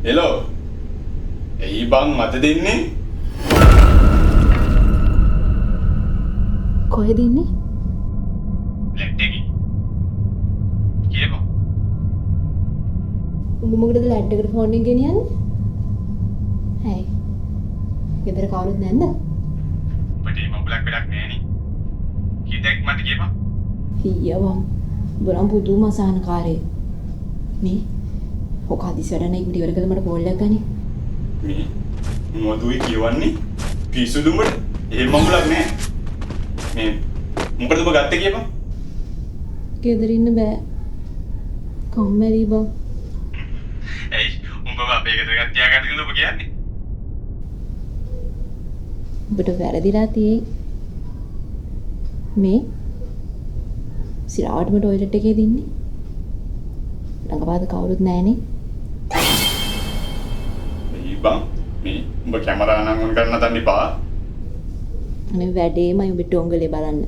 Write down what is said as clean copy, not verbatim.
Hello. එයි බං මත දෙන්නේ. කොහෙද ඉන්නේ? ලැට් එකේ. කියපන්. උඹ මොකටද ලැඩ් එකට ෆෝන් එක ගෙනියන්නේ? ඇයි? ගෙදර කවුරුත් නැන්ද? ඔබට මේ මම්බලක් වැඩක් නෑනේ. කීයක් මට කියපන්. හියවම්. බරම් පුදුම අසහනකාරී. මේ ඔක හදිසි වැඩ නැහැ ඉක්මනට ඉවර කරලා මට කෝල් එකක් ගනි. මේ මොදුයි කියවන්නේ? පිස්සුද උඹට? එහෙම මම්බලක් නෑ. මේ මොකටද ඔබ ගත්තේ කියපන්. ගෙදර ඉන්න බෑ. කම්මැලි බං. ඇයි උඹව අපේ ගෙදර ගත්තියා ගන්න කියලා ඔබ කියන්නේ? ඔබට වැරදිලා තියෙයි. මේ සිරාවටම ටොයිලට් එකේ දින්නේ. ළඟපාත කවුරුත් නැහනේ. එයි බං මේ උඹ කැමරා නම් ඔන් කරන්න තන්න එපා. අනේ වැඩේමයි ඔබ ටොංගලේ බලන්න.